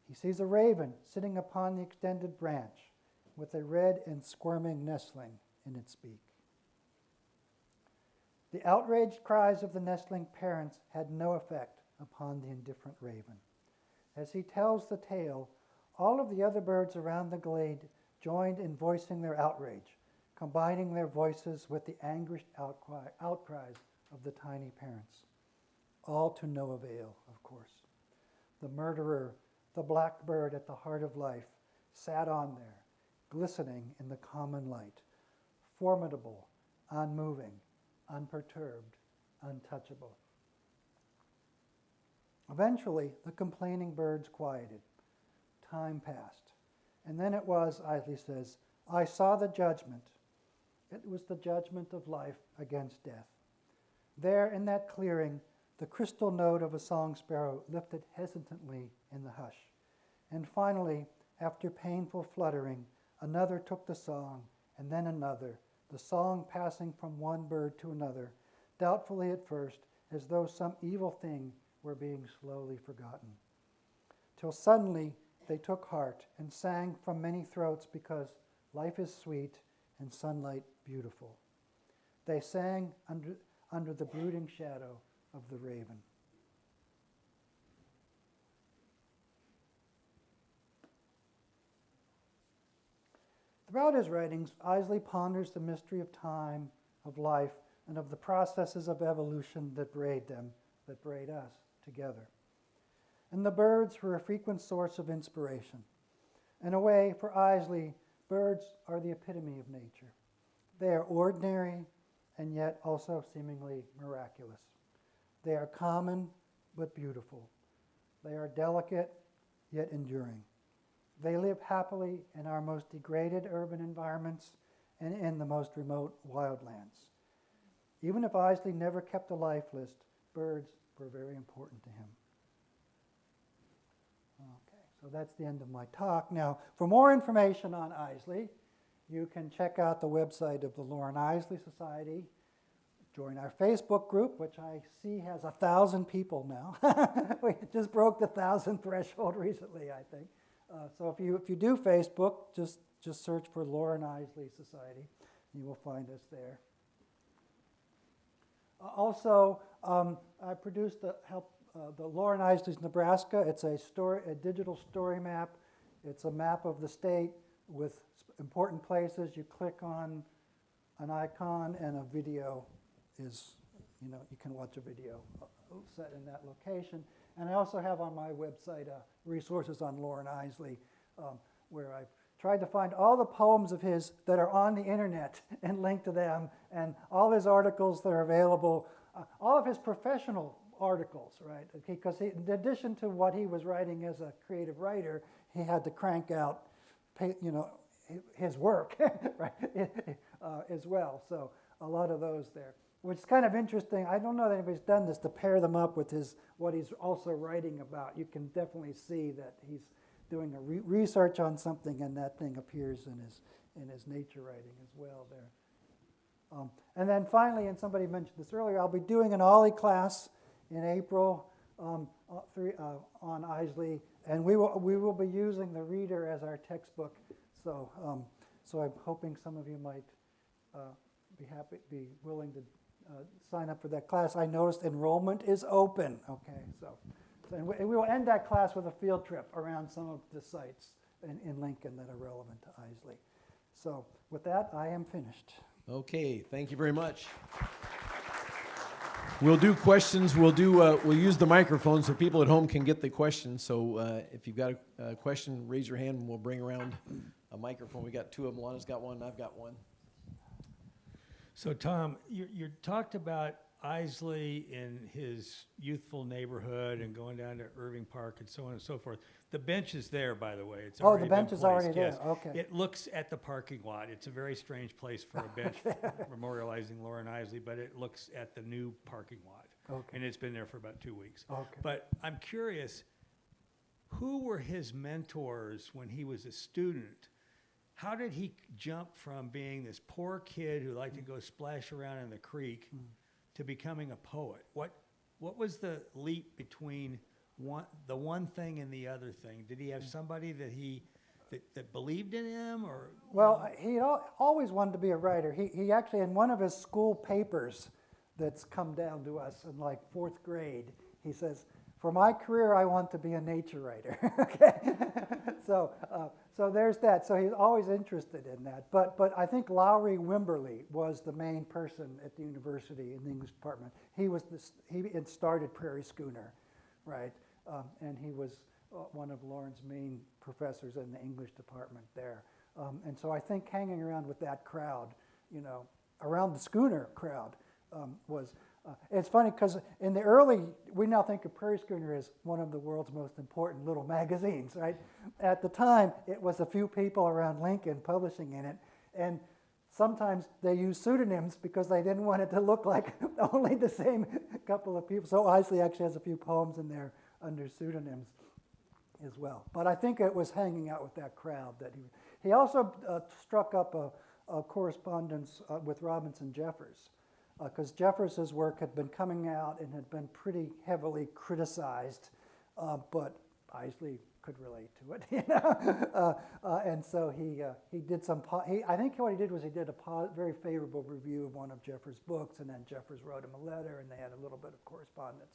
He sees a raven sitting upon the extended branch with a red and squirming nestling in its beak. The outraged cries of the nestling parents had no effect upon the indifferent raven. As he tells the tale, all of the other birds around the glade joined in voicing their outrage, combining their voices with the anguished outcries of the tiny parents. All to no avail, of course. The murderer, the black bird at the heart of life, sat on there, glistening in the common light, formidable, unmoving, unperturbed, untouchable. Eventually, the complaining birds quieted. Time passed. And then it was, Isley says, I saw the judgment. It was the judgment of life against death. There in that clearing, the crystal note of a song sparrow lifted hesitantly in the hush. And finally, after painful fluttering, another took the song, and then another, the song passing from one bird to another, doubtfully at first, as though some evil thing were being slowly forgotten. Till suddenly they took heart and sang from many throats because life is sweet and sunlight beautiful. They sang under the brooding shadow of the raven. Throughout his writings, Isley ponders the mystery of time, of life, and of the processes of evolution that braid them, that braid us together. And the birds were a frequent source of inspiration. In a way, for Isley, birds are the epitome of nature. They are ordinary and yet also seemingly miraculous. They are common but beautiful. They are delicate yet enduring. They live happily in our most degraded urban environments and in the most remote wildlands. Even if Isley never kept a life list, birds were very important to him. Okay, so that's the end of my talk. Now, for more information on Isley, you can check out the website of the Lauren Isley Society. Join our Facebook group, which I see has 1,000 people now. We just broke the 1,000 threshold recently, I think. So if you do Facebook, just search for Lauren Isley Society. You will find us there. Also, I produced the Lauren Isley's Nebraska. It's a digital story map. It's a map of the state with important places. You click on an icon and a video is, you can watch a video set in that location. And I also have on my website resources on Lauren Isley, where I've tried to find all the poems of his that are on the internet and link to them, and all his articles that are available, all of his professional articles, right? Because in addition to what he was writing as a creative writer, he had to crank out, his work, right, as well. So a lot of those there, which is kind of interesting. I don't know that anybody's done this, to pair them up with what he's also writing about. You can definitely see that he's doing a research on something, and that thing appears in his nature writing as well there. And then finally, and somebody mentioned this earlier, I'll be doing an OLLI class in April on Isley, and we will be using the reader as our textbook. So I'm hoping some of you might be willing to sign up for that class. I noticed enrollment is open. Okay, and we will end that class with a field trip around some of the sites in Lincoln that are relevant to Isley. So with that, I am finished. Okay, thank you very much. We'll do questions. We'll use the microphone so people at home can get the questions. So if you've got a question, raise your hand and we'll bring around a microphone. We got two of them. Lana's got one. I've got one. So Tom, you talked about Isley in his youthful neighborhood and going down to Irving Park and so on and so forth. The bench is there, by the way. It's already the bench been is already placed, there. yes. Okay. It looks at the parking lot. It's a very strange place for a bench memorializing Lauren Isley, but it looks at the new parking lot. Okay. And it's been there for about 2 weeks. Okay. But I'm curious, who were his mentors when he was a student? How did he jump from being this poor kid who liked to go splash around in the creek to becoming a poet? What was the leap between the one thing and the other thing? Did he have somebody that believed in him, or? Well, he always wanted to be a writer. He actually, in one of his school papers that's come down to us in like 4th grade, he says, "For my career, I want to be a nature writer." Okay, so there's that. So he's always interested in that. But I think Lowry Wimberly was the main person at the university in the English department. He had started Prairie Schooner, right? And he was one of Lauren's main professors in the English department there. And so I think hanging around with that crowd, around the Schooner crowd, was. It's funny because in the early, we now think of Prairie Schooner as one of the world's most important little magazines, right? At the time, it was a few people around Lincoln publishing in it, and sometimes they used pseudonyms because they didn't want it to look like only the same couple of people. So Isley actually has a few poems in there under pseudonyms as well. But I think it was hanging out with that crowd that he also struck up a correspondence with Robinson Jeffers. Because Jeffers' work had been coming out and had been pretty heavily criticized, but Isley could relate to it, and so he did some. I think what he did was he did a very favorable review of one of Jeffers' books, and then Jeffers wrote him a letter, and they had a little bit of correspondence.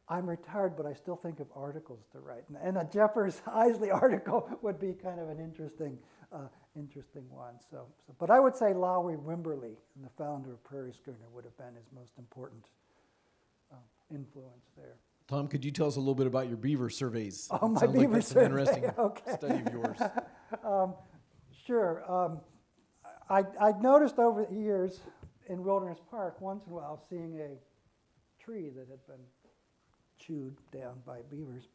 I'm retired, but I still think of articles to write. And a Jeffers Isley article would be kind of an interesting one. But I would say Lowry Wimberly, the founder of Prairie Schooner, would have been his most important influence there. Tom, could you tell us a little bit about your beaver surveys? Oh, It my sounds like beaver that's survey. an interesting Okay. study of yours. Sure. I'd noticed over the years in Wilderness Park, once in a while, seeing a tree that had been chewed down by beavers.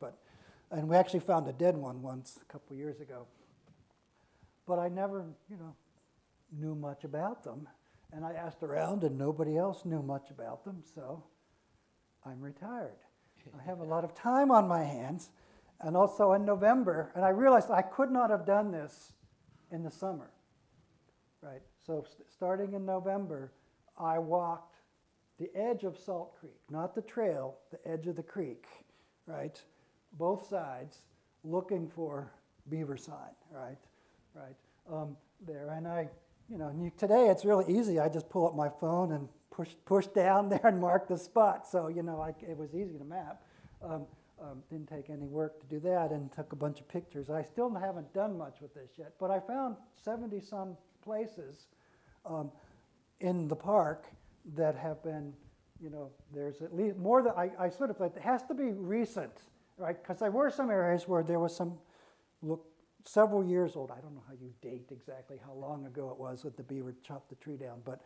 And we actually found a dead one once a couple years ago. But I never, knew much about them. And I asked around, and nobody else knew much about them, so I'm retired. I have a lot of time on my hands. And also in November, and I realized I could not have done this in the summer, right? So starting in November, I walked the edge of Salt Creek, not the trail, the edge of the creek, right? Both sides, looking for beaver sign, right? There, and today it's really easy. I just pull up my phone and push down there and mark the spot. So, it was easy to map. Didn't take any work to do that, and took a bunch of pictures. I still haven't done much with this yet, but I found 70-some places in the park that have been, there's at least more that I sort of like, it has to be recent, right? Because there were some areas where there was some, several years old. I don't know how you date exactly how long ago it was that the beaver chopped the tree down, but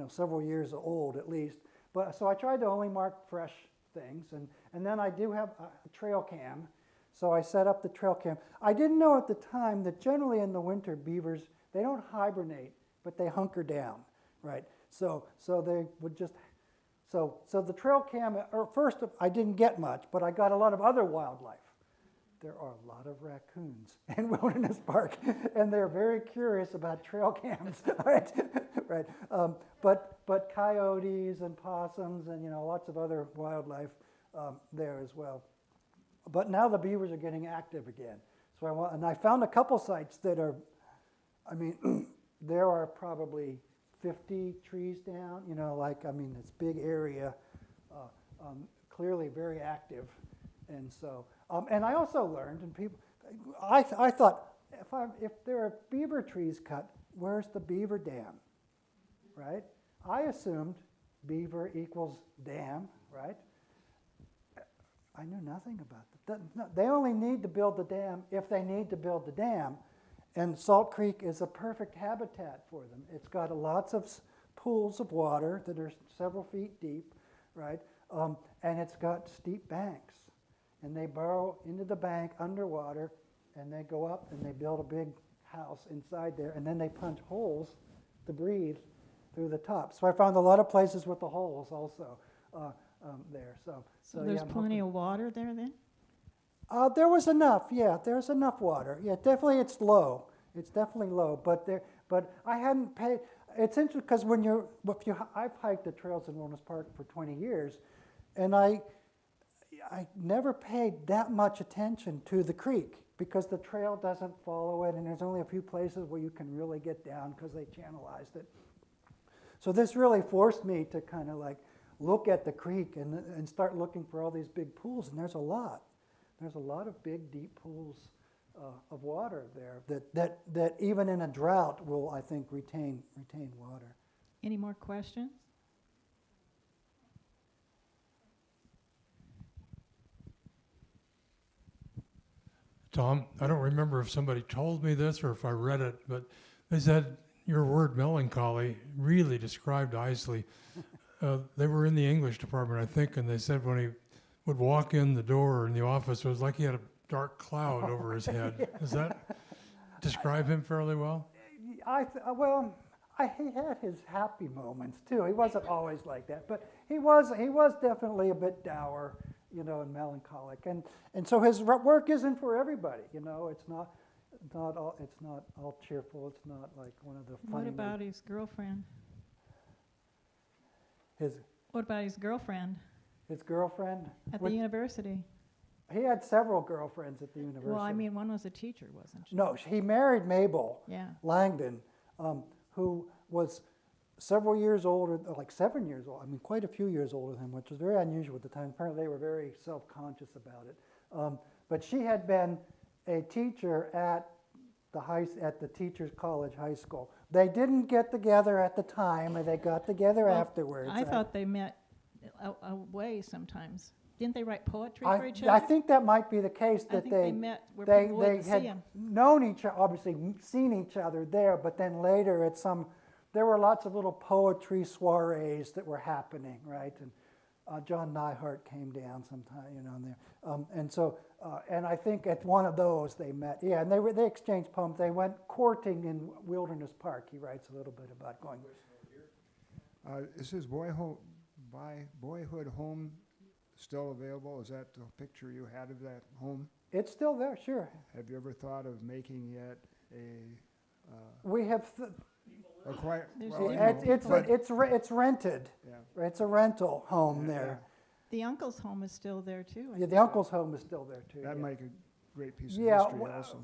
several years old at least. But so I tried to only mark fresh things, and then I do have a trail cam, so I set up the trail cam. I didn't know at the time that generally in the winter beavers, they don't hibernate, but they hunker down, right? So they would just, so the trail cam, or first I didn't get much, but I got a lot of other wildlife. There are a lot of raccoons in Wilderness Park, and they're very curious about trail cams, right? But coyotes and possums and lots of other wildlife there as well. But now the beavers are getting active again. So I found a couple sites that are, there are probably 50 trees down. This big area, clearly very active, and so. And I also learned, and I thought, if there are beaver trees cut, where's the beaver dam, right? I assumed beaver equals dam, right? I knew nothing about that. They only need to build the dam if they need to build the dam, and Salt Creek is a perfect habitat for them. It's got lots of pools of water that are several feet deep, right? And it's got steep banks. And they burrow into the bank underwater, and they go up and they build a big house inside there, and then they punch holes to breathe through the top. So I found a lot of places with the holes also there. So there's plenty of water there then? There was enough, yeah. There's enough water. Yeah, definitely it's low. It's definitely low, but I hadn't paid. It's interesting because I've hiked the trails in Wilderness Park for 20 years, and I never paid that much attention to the creek because the trail doesn't follow it, and there's only a few places where you can really get down because they channelized it. So this really forced me to kind of look at the creek and start looking for all these big pools, and there's a lot. There's a lot of big, deep pools of water there that even in a drought will, I think, retain water. Any more questions? Tom, I don't remember if somebody told me this or if I read it, but they said your word melancholy really described Isley. They were in the English department, I think, and they said when he would walk in the door in the office, it was like he had a dark cloud over his head. Yeah. Does that describe him fairly well? He had his happy moments too. He wasn't always like that, but he was definitely a bit dour, and melancholic, and so his work isn't for everybody. It's not all cheerful. It's not like one of the funny. What about his girlfriend? What about his girlfriend? His girlfriend at the university. He had several girlfriends at the university. Well, one was a teacher, wasn't she? No, he married Mabel yeah. Langdon, who was several years older, like 7 years old, I mean, quite a few years older than him, which was very unusual at the time. Apparently, they were very self-conscious about it. But she had been a teacher at the Teachers College High School. They didn't get together at the time, and they got together Well, afterwards. I thought they met away sometimes. Didn't they write poetry for each I other? think that might be the case, I that think they met where they people wouldn't see had 'em. known each other, obviously seen each other there, but then later there were lots of little poetry soirees that were happening, right? And John Nyhart came down sometime, there. And I think at one of those they met. Yeah, and they exchanged poems. They went courting in Wilderness Park. He writes a little bit about going. Is his boyhood home still available? Is that the picture you had of that home? It's still there, sure. Have you ever thought of making it We have. a quiet? There's well, different It's rented. Yeah. It's a rental home Yeah, there. The uncle's home is still there too. I Yeah, the think. uncle's home is still there too. That yeah. might be a great piece of Yeah, history also.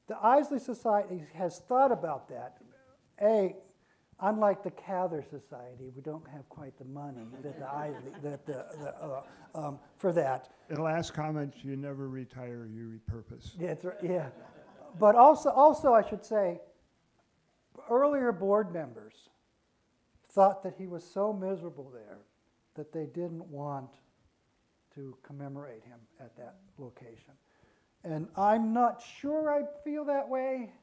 the Isley Society has thought about that. Unlike the Cather Society, we don't have quite the money that the Isley for that. And last comment, you never retire, you repurpose. Yeah, yeah. But also I should say, earlier board members thought that he was so miserable there that they didn't want to commemorate him at that location. And I'm not sure I feel that way.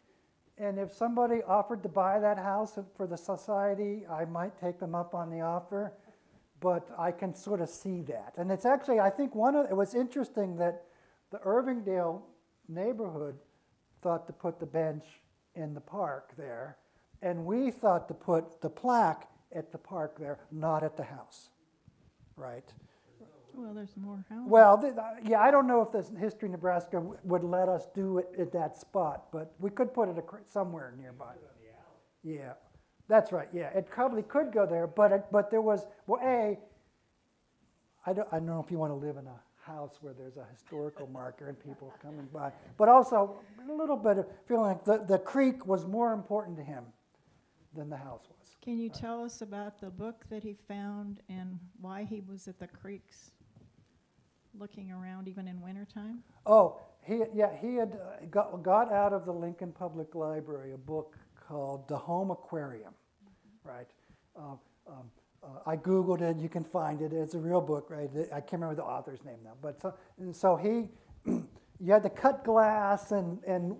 And if somebody offered to buy that house for the society, I might take them up on the offer. But I can sort of see that. And it's actually, I think it was interesting that the Irvingdale neighborhood thought to put the bench in the park there. And we thought to put the plaque at the park there, not at the house. Right? Well, there's more houses. Well, yeah, I don't know if the History Nebraska would let us do it at that spot, but we could put it somewhere nearby. Yeah, that's right. Yeah, it probably could go there, but there was I don't know if you want to live in a house where there's a historical marker and people coming by, but also a little bit of feeling like the creek was more important to him than the house was. Can you tell us about the book that he found and why he was at the creeks looking around even in wintertime? Oh, he had got out of the Lincoln Public Library a book called The Home Aquarium, right? I Googled it, you can find it, it's a real book, right? I can't remember the author's name now, but so he, you had to cut glass and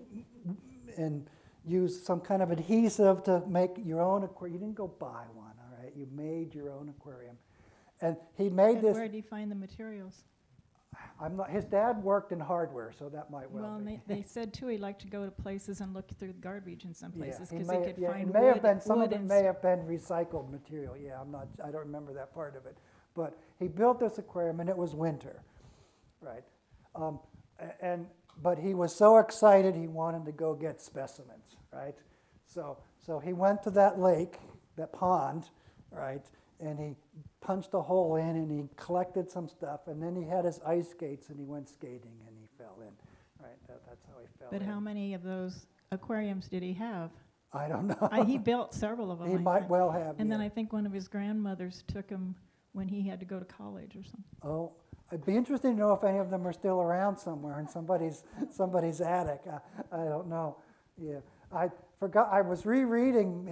use some kind of adhesive to make your own aquarium. You didn't go buy one, all right? You made your own aquarium. And he made And this. where did he find the materials? His dad worked in hardware, so that might well Well, and be. they said too he liked to go to places and look through the garbage in some places he because may- he could yeah, find it may have wood, been, some wood of it and may have been recycled material. Yeah, I don't remember that part of it. But he built this aquarium, and it was winter, right? But he was so excited he wanted to go get specimens, right? So he went to that lake, that pond, right? And he punched a hole in and he collected some stuff, and then he had his ice skates and he went skating and he fell in, right? That's how he fell in. But how many of those aquariums did he have? I don't know. He built several of them. He I might think. well have. And then yeah. I think one of his grandmothers took him when he had to go to college or something. Oh, it'd be interesting to know if any of them are still around somewhere in somebody's attic. I don't know. Yeah, I forgot. I was rereading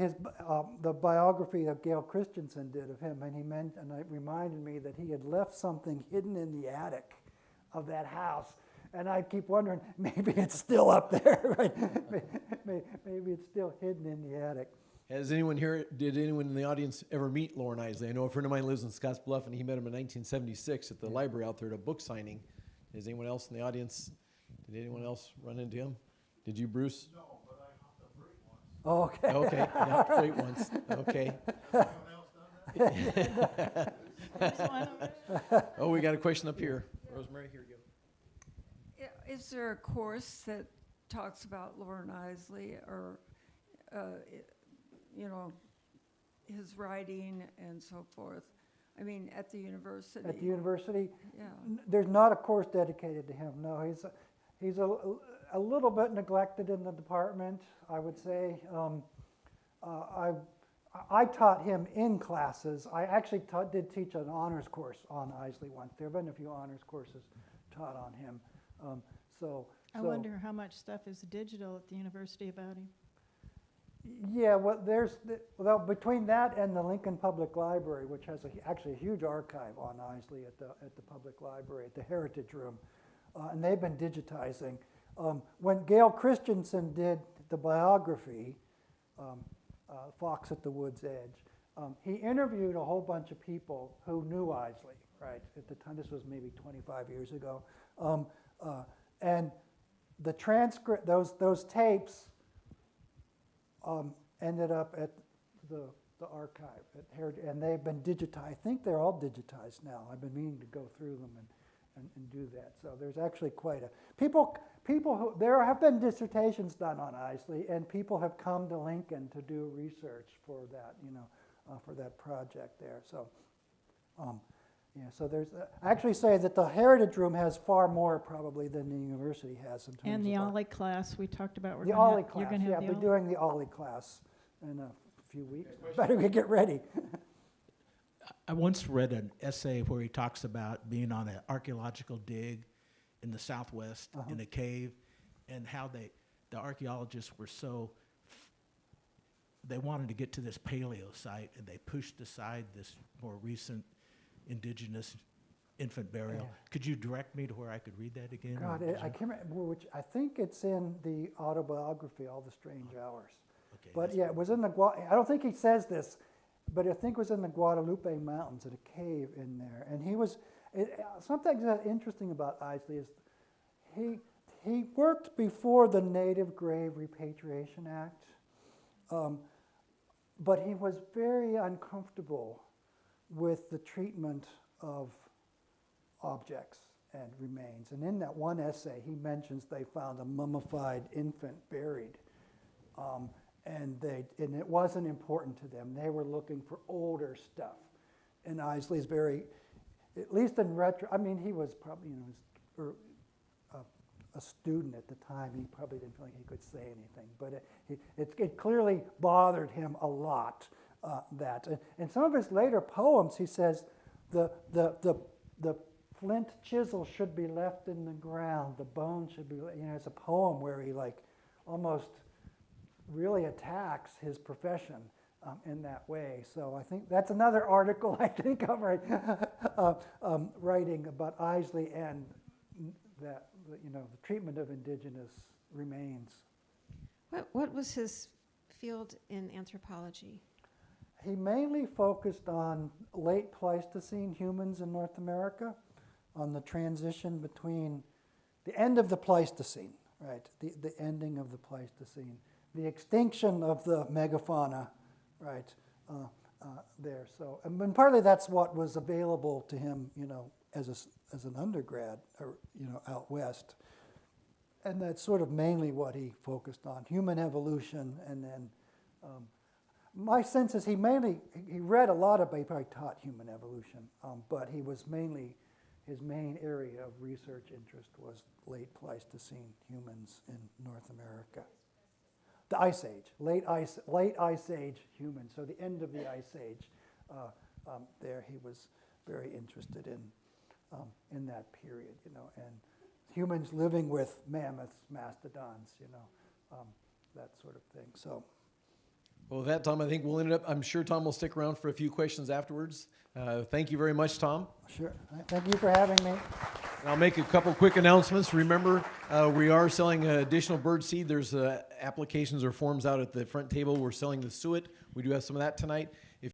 the biography that Gail Christensen did of him, and it reminded me that he had left something hidden in the attic of that house. And I keep wondering, maybe it's still up there, right? Maybe it's still hidden in the attic. Did anyone in the audience ever meet Lauren Isley? I know a friend of mine lives in Scottsbluff, and he met him in 1976 at the library out there at a book signing. Is anyone else in the audience? Did anyone else run into him? Did you, Bruce? No, but I hopped a freight once. Oh, okay. Okay, not great ones. Okay. Anyone else done that? Oh, we got a question up here. Rosemary, here you go. Is there a course that talks about Lauren Isley or, his writing and so forth? I mean, at the university. At the university, Yeah. there's not a course dedicated to him. No, he's a little bit neglected in the department, I would say. I taught him in classes. I actually did teach an honors course on Isley once. There have been a few honors courses taught on him. I wonder how much stuff is digital at the university about him. Yeah, well, well, between that and the Lincoln Public Library, which has actually a huge archive on Isley at the public library, at the Heritage Room, and they've been digitizing. When Gail Christensen did the biography, Fox at the Wood's Edge, he interviewed a whole bunch of people who knew Isley, right? At the time, this was maybe 25 years ago. And the transcript, those tapes ended up at the archive at Heritage, and they've been digitized. I think they're all digitized now. I've been meaning to go through them and do that. So there's actually quite a people who there have been dissertations done on Isley, and people have come to Lincoln to do research for that, for that project there. So, yeah. So there's I actually say that the Heritage Room has far more probably than the university has in terms And the of Ollie class we talked about. the Ollie class. You're gonna Yeah, have I'll the be Ollie. doing the Ollie class in a few weeks. Better get ready. I once read an essay where he talks about being on an archaeological dig in the Southwest in a cave, and how the archaeologists were they wanted to get to this paleo site, and they pushed aside this more recent indigenous infant burial. Yeah. Could you direct me to where I could read that again? God, or did I you- can't remember which. I think it's in the autobiography, All the Strange Hours. Okay, But that's- yeah, it was in the I don't think he says this, but I think it was in the Guadalupe Mountains at a cave in there. And he was something that's interesting about Isley is he worked before the Native Grave Repatriation Act, but he was very uncomfortable with the treatment of objects and remains. And in that one essay, he mentions they found a mummified infant buried. And it wasn't important to them. They were looking for older stuff. And Isley's very, at least in retro, I mean, he was probably, a student at the time. He probably didn't feel like he could say anything. But it clearly bothered him a lot, that. And some of his later poems, he says, the flint chisel should be left in the ground. The bone should be, it's a poem where he almost really attacks his profession in that way. So I think that's another article I think of writing about Isley and that, the treatment of indigenous remains. What was his field in anthropology? He mainly focused on late Pleistocene humans in North America, on the transition between the end of the Pleistocene, right? The ending of the Pleistocene, the extinction of the megafauna, right? There. So, and partly that's what was available to him, as an undergrad, or, out west. And that's sort of mainly what he focused on, human evolution. And then my sense is he read a lot about, he probably taught human evolution, but his main area of research interest was late Pleistocene humans in North America. The Ice Age, late Ice Age humans, so the end of the Ice Age. There he was very interested in that period, and humans living with mammoths, mastodons, that sort of thing. So, Well, with that, Tom, I think we'll end it up. I'm sure Tom will stick around for a few questions afterwards. Thank you very much, Tom. sure. Thank you for having me. And I'll make a couple quick announcements. Remember, we are selling additional bird seed. There's applications or forms out at the front table. We're selling the suet. We do have some of that tonight.